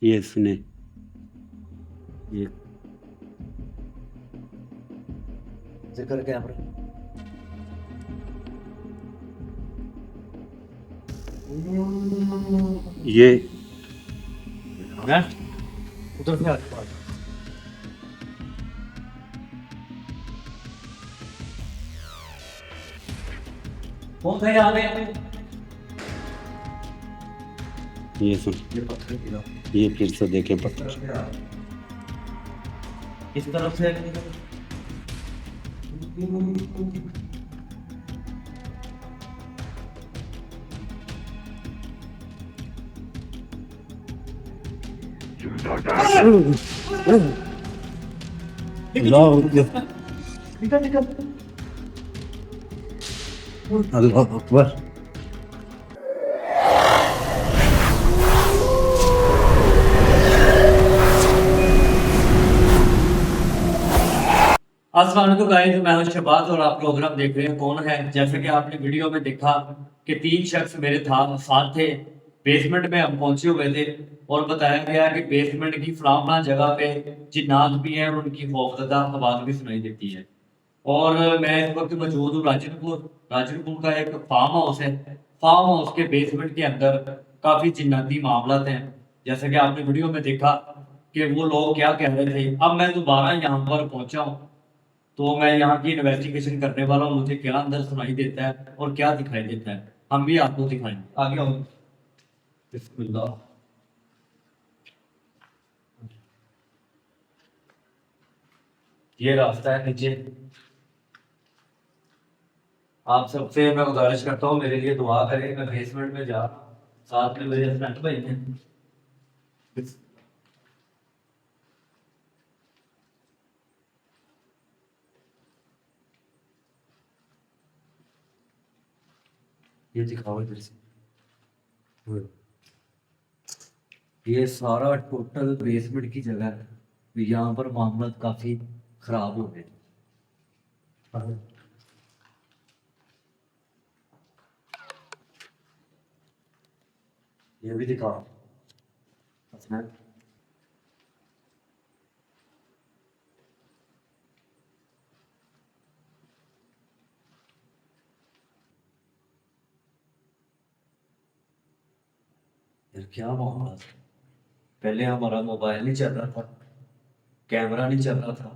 ये सुने। ये जिक्र कैमरा। ये मैं उधर से आगे बढ़। कौन था यहाँ पे? ये सुन। ये पत्थर गिरा। ये फिर से देखे इस पत्थर। तरफ से आ। इस तरफ से। निकल निकल। अल्लाह अकबर। अस्सलाम वालेकुम गाइस, मैं हूं शहबाज और आप प्रोग्राम देख रहे हैं कौन है। जैसे कि आपने वीडियो में देखा कि 3 शख्स मेरे साथ थे। बेसमेंट में हम पहुंचे हुए थे और बताया गया कि बेसमेंट की फलाना जगह पे जिन्नात भी हैं और उनकी खौफजदा आवाज भी सुनाई देती है। और मैं इस वक्त मौजूद हूँ राजनपुर। राजनपुर का एक फार्म हाउस है। फार्म हाउस के बेसमेंट के अंदर काफी जिन्नाती मामला हैं। जैसे कि आपने वीडियो में देखा कि वो लोग क्या कह रहे थे। अब मैं दोबारा यहाँ पर पहुंचा हूँ तो मैं यहाँ की इन्वेस्टिगेशन करने वाला हूँ। मुझे क्या अंदर सुनाई देता है और क्या दिखाई देता है हम भी आपको दिखाएंगे। आगे आओ। बिस्मिल्लाह। ये रास्ता है नीचे। आप सबसे मैं गुजारिश करता हूँ मेरे लिए दुआ करें। मैं बेसमेंट में जा रहा हूँ, साथ में मेरे फ्रेंड भाई हैं। ये दिखाओ इधर से। ये सारा टोटल बेसमेंट की जगह है। यहाँ पर मामला काफी खराब हो गए। ये भी दिखाओ। अच्छा। यार क्या मामला था। पहले हमारा मोबाइल नहीं चल रहा था, कैमरा नहीं चल रहा था,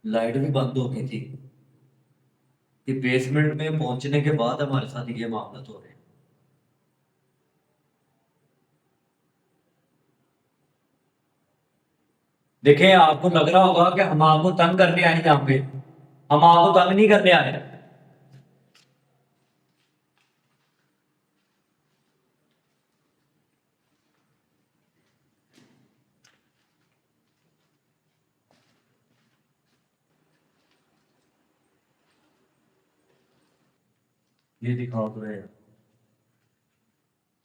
लाइट भी बंद हो गई थी। कि बेसमेंट में पहुंचने के बाद हमारे साथ ये मामला हो रहे हैं। देखें, आपको लग रहा होगा कि हम आपको तंग करने आए यहाँ पे। हम आपको तंग नहीं करने आए। ये दिखाओ तो है।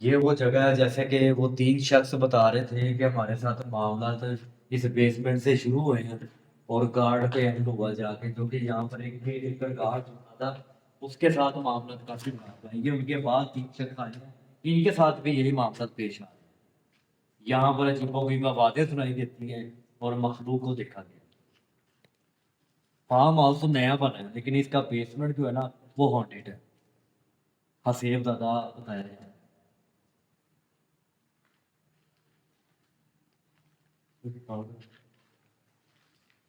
ये वो जगह है जैसे कि वो 3 शख्स बता रहे थे कि हमारे साथ मामला तो इस बेसमेंट से शुरू हुए हैं और गार्ड पे एंड हुआ जाके, क्योंकि यहाँ पर एक एकड़ गार्ड होता था। उसके साथ मामला काफी खराब है। ये उनके बाद 3 शख्स आए हैं, इनके साथ भी यही मामला पेश आ रहा है। यहाँ पर अजीबोगरीब आवाजें सुनाई देती हैं और मखलूक को देखा गया। फार्म हाउस तो नया बना है लेकिन इसका बेसमेंट जो है ना वो हॉन्टेड है। हसेब दादा बताया है।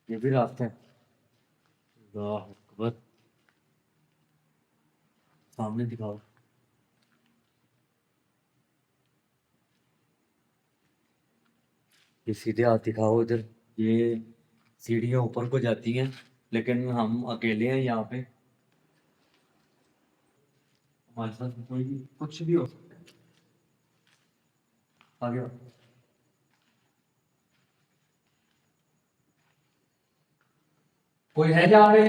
ये भी रास्ता है। अल्लाह अकबर। सामने दिखाओ। ये सीधे हाथ दिखाओ इधर। ये सीढ़ियाँ ऊपर को जाती हैं लेकिन हम अकेले हैं यहाँ पे। हमारे साथ कोई कुछ भी हो सकता है। आगे आओ। कोई है यहाँ पे?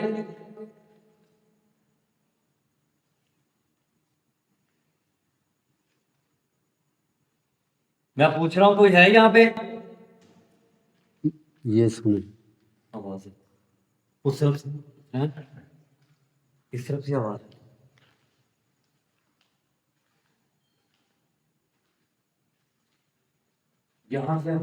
मैं पूछ रहा हूँ कोई है यहाँ पे? ये सुने। आवाज है उस तरफ से। हैं? इस तरफ से आवाज है। यहाँ से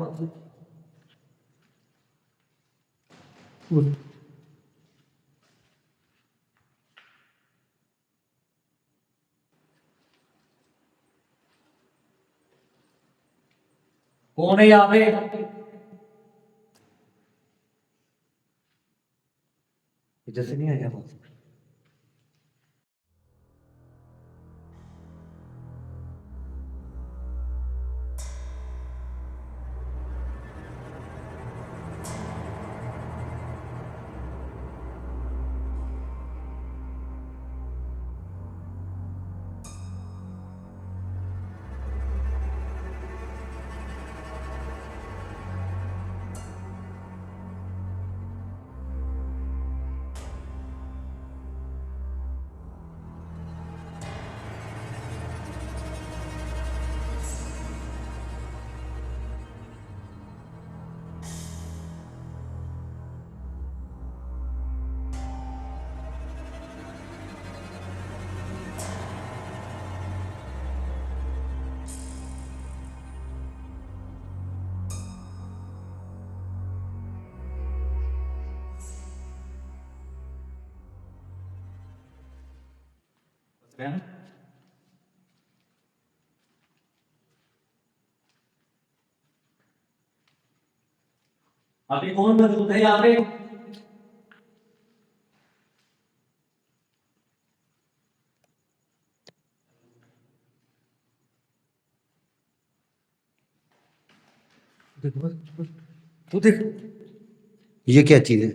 कौन है यहाँ पे? जैसे नहीं आया वहाँ से। अभी कौन मौजूद है यहाँ पे? तू देख, ये क्या चीज़ है?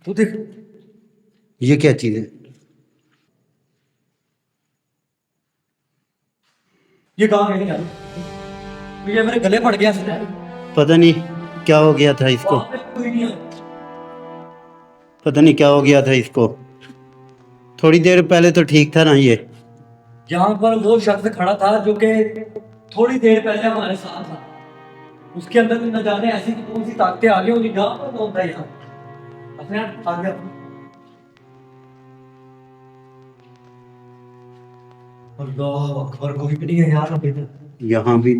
तू देख, ये क्या चीज़ है? ये कहाँ है यार? ये मेरे गले पड़ गया था। पता नहीं क्या हो गया था इसको, वहाँ पे कोई नहीं है। पता नहीं क्या हो गया था इसको। थोड़ी देर पहले तो ठीक था ना ये। यहाँ पर वो शख्स खड़ा था जो कि थोड़ी देर पहले हमारे साथ था। उसके अंदर भी न जाने ऐसी कौन सी ताकतें आ गई होंगी। यहाँ पर कौन था यहाँ? अपने आप आ गया। अल्लाह अकबर, कोई भी नहीं है यार अभी तक। यहाँ भी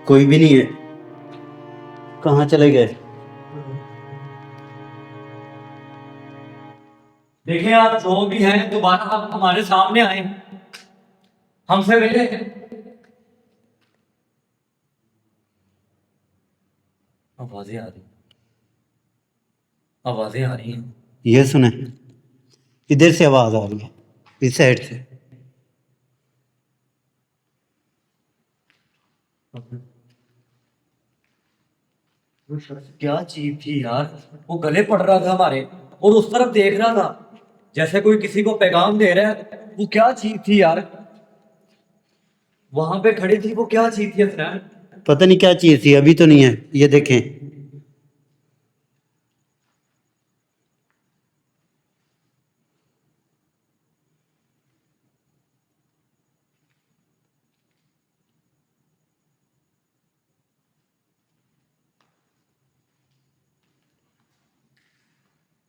कोई भी नहीं है। कहाँ चले गए? देखिए आप जो भी हैं दोबारा आप हमारे सामने आए, हमसे मिले। आवाजें आ रही, आवाजें आ रही हैं। ये सुने, इधर से आवाज़ आ रही है, इस साइड से। वो शख्स क्या चीज थी यार? वो गले पड़ रहा था हमारे और उस तरफ देख रहा था जैसे कोई किसी को पैगाम दे रहा है। वो क्या चीज थी यार? वहां पे खड़ी थी, वो क्या चीज थी अफनान? पता नहीं क्या चीज़ थी, अभी तो नहीं है। ये देखें,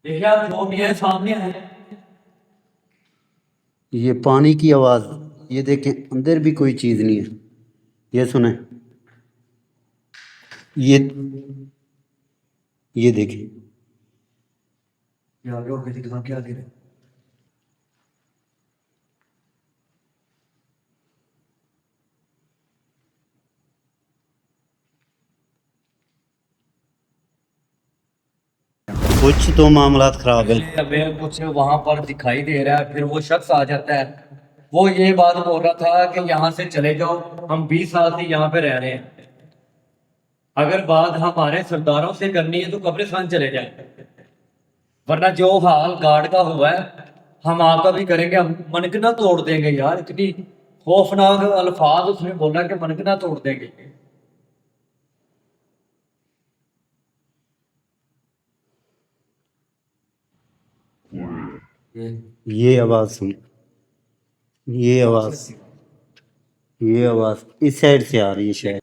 देखिए आप जो भी है सामने आए। ये पानी की आवाज़। ये देखें, अंदर भी कोई चीज़ नहीं है। ये सुने, ये ये देखें, ये आगे और किसी के साथ क्या दे रहे? कुछ तो मामलात ख़राब है। हमें कुछ वहां पर दिखाई दे रहा है, फिर वो शख्स आ जाता है। वो ये बात बोल रहा था कि यहाँ से चले जाओ, हम 20 साल से यहाँ पे रह रहे हैं। अगर बात हमारे सरदारों से करनी है तो कब्रिस्तान चले जाए, वरना जो हाल गार्ड का हुआ है हम आपका भी करेंगे। हम मनकना तोड़ देंगे यार। इतनी खौफनाक अल्फाज उसने बोला कि मनकना तोड़ देंगे। ये आवाज़ सुन, ये आवाज़, ये आवाज़ इस साइड से आ रही है शायद।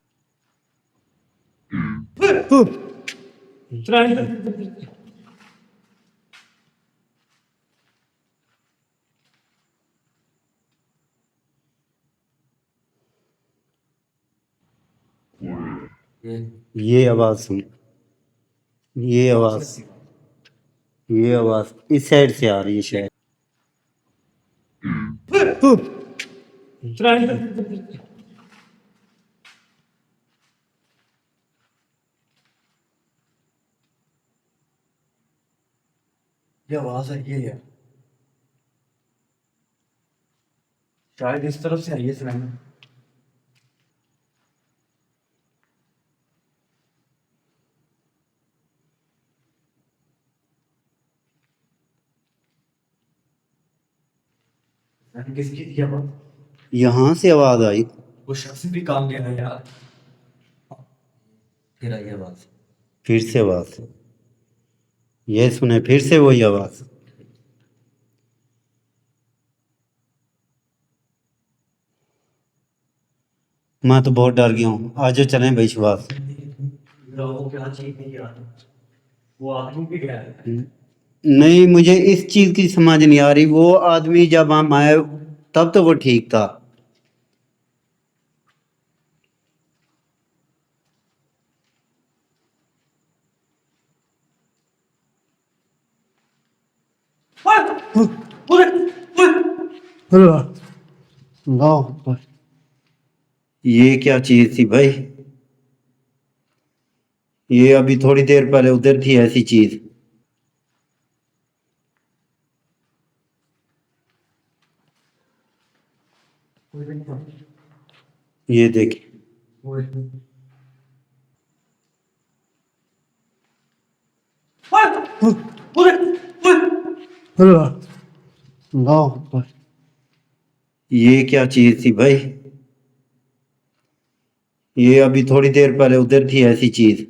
ये ये आवाज सुन, ये आवाज, ये आवाज इस साइड से आ रही है शायद। ये आवाज है ये है, शायद इस तरफ से आई है सुनाई। किसकी थी आवाज? यहाँ से आवाज आई। वो शख्स भी काम किया है यार। फिर आई आवाज। फिर से आवाज, ये सुने फिर से वही आवाज। मैं तो बहुत डर गया हूँ, आज चलें भाई शबाज। वो क्या चीज नहीं यार, वो आदमी भी गया है। नहीं, मुझे इस चीज की समझ नहीं आ रही। वो आदमी जब हम आए तब तो वो ठीक था। अल्लाह अकबर। ये क्या चीज थी भाई? ये अभी थोड़ी देर पहले उधर थी ऐसी चीज। ये देख, अल्लाह अकबर। ये क्या चीज थी भाई? ये अभी थोड़ी देर पहले उधर थी ऐसी चीज।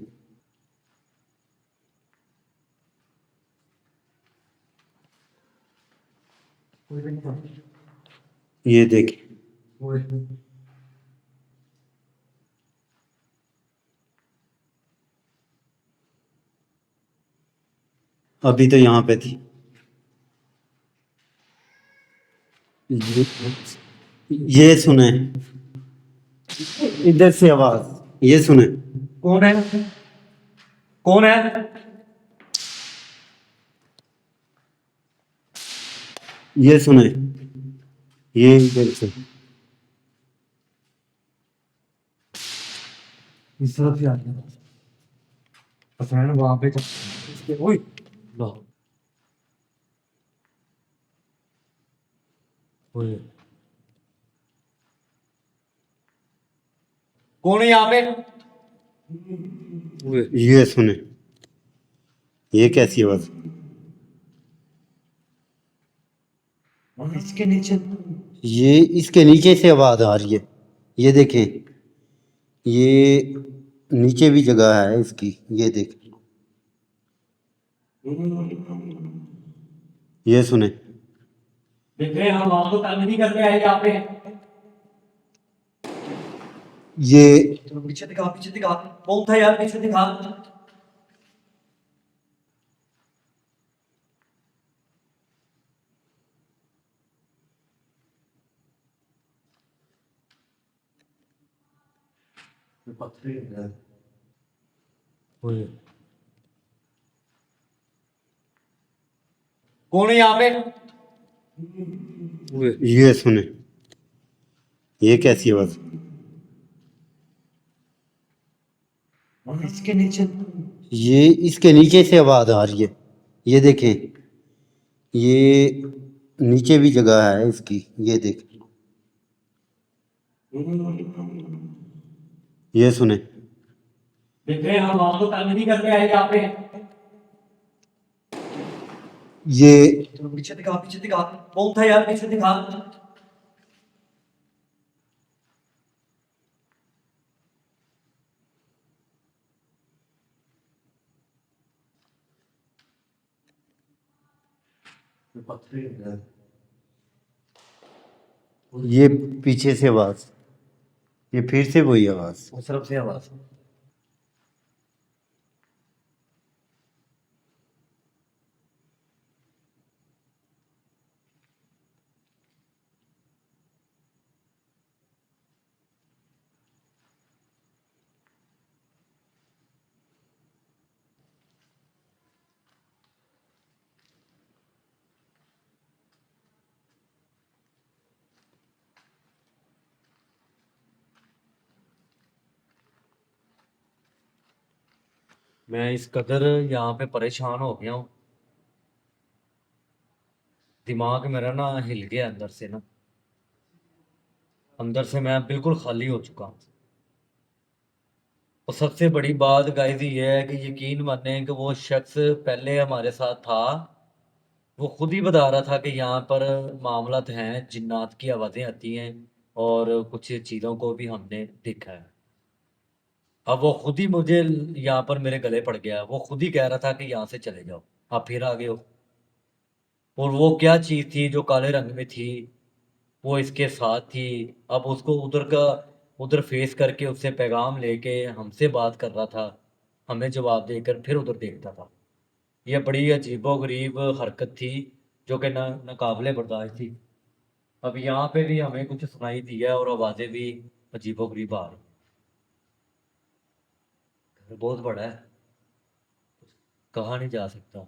ये देख, अभी तो यहाँ पे थी। ये सुने, इधर से आवाज, ये सुने। कौन है? कौन है? ये सुने, ये इधर से। इस तरफ से आ गया। पता है वहां पे इसके ओए लो ओए, कौन है यहाँ पे? ओए ये सुने, ये कैसी आवाज? इसके नीचे। ये इसके नीचे से आवाज आ रही है। ये देखें, ये नीचे भी जगह है इसकी। ये देख, ये सुने। देख रहे हैं हम आपको तंग नहीं करने आए यहाँ पे। ये पीछे दिखा, पीछे दिखा। कौन था यार? पीछे दिखा। ओए कौन है यहाँ पे? ओए ये सुने, ये कैसी आवाज? इसके नीचे। ये इसके नीचे से आवाज आ रही है। ये देखें, ये नीचे भी जगह है इसकी। ये देख, ये सुने। देख रहे हैं हम आपको तंग नहीं करने आए यहाँ पे। ये पीछे दिखा, पीछे दिखा। कौन था यार? पीछे दिखा। ये पीछे से आवाज, ये फिर से वही आवाज। उस तरफ से आवाज। मैं इस कदर यहाँ पे परेशान हो गया हूँ, दिमाग मेरा ना हिल गया अंदर से मैं बिल्कुल खाली हो चुका हूँ। और सबसे बड़ी बात गाइस ये है कि यकीन माने कि वो शख्स पहले हमारे साथ था, वो खुद ही बता रहा था कि यहाँ पर मामलात हैं, जिन्नात की आवाज़ें आती हैं और कुछ चीज़ों को भी हमने देखा है। अब वो खुद ही मुझे यहाँ पर मेरे गले पड़ गया, वो खुद ही कह रहा था कि यहाँ से चले जाओ, आप फिर आ गए हो। और वो क्या चीज़ थी जो काले रंग में थी, वो इसके साथ थी। अब उसको उधर फेस करके उससे पैगाम लेके हमसे बात कर रहा था, हमें जवाब देकर फिर उधर देखता था। ये बड़ी अजीबो-गरीब हरकत थी, जो कि ना नाकाबिले बर्दाश्त थी। अब यहाँ पे भी हमें कुछ सुनाई दिया है और आवाज़ें भी अजीबो-गरीब आ रही हैं। घर बहुत बड़ा है, कहा नहीं जा सकता।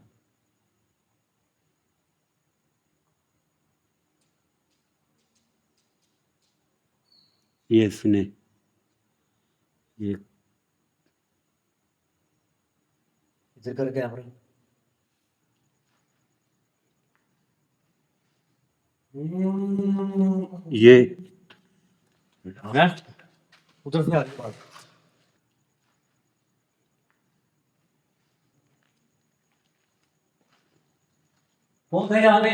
ये सुने, ये इधर कर कैमरा। ये मैं उधर से आगे बात। कौन था यहाँ पे?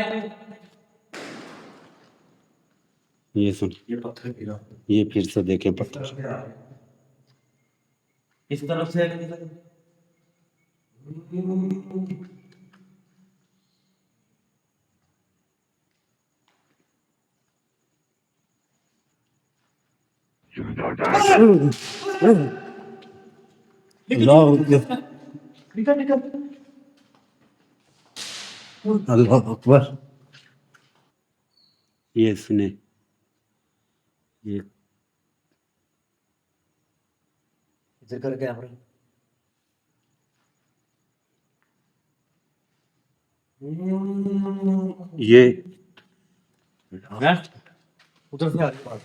ये सुन, ये पत्थर गिरा ये फिर से देखे इस पत्थर। तरफ से आ रहे हैं। इस तरफ से अल्लाह निकल निकल। अल्लाह अकबर। ये सुने, ये इधर कर कैमरा। ये मैं उधर से आगे बात।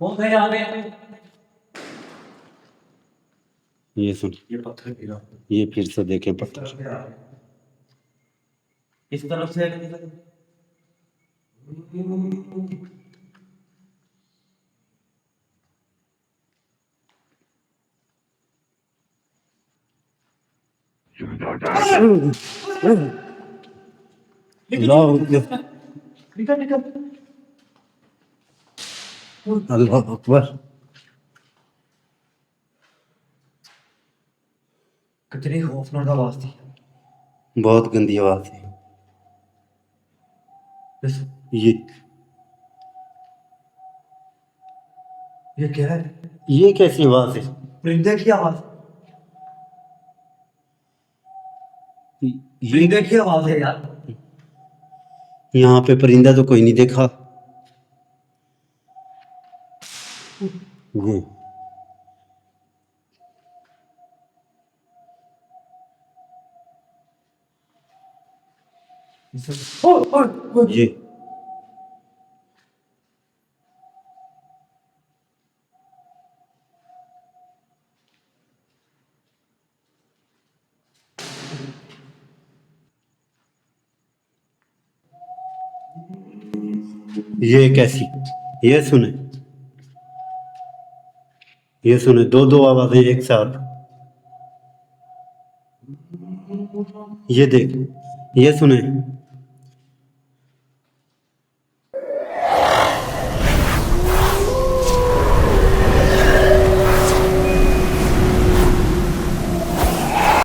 कौन था यहाँ पे? ये सुन, ये पत्थर गिरा ये फिर से देखे इस पत्थर। तरफ से आ रहे हैं। इस तरफ से अल्लाह निकल निकल। अल्लाह अकबर। कितनी खौफनाक आवाज थी। बहुत गंदी आवाज है। ये ये क्या है? ये कैसी आवाज है? परिंदे की आवाज। ये परिंदे की आवाज है यार। यहाँ पे परिंदा तो कोई नहीं देखा। ये ये ये कैसी? ये सुने, ये सुने, दो दो आवाजें एक साथ। ये देख, ये सुने,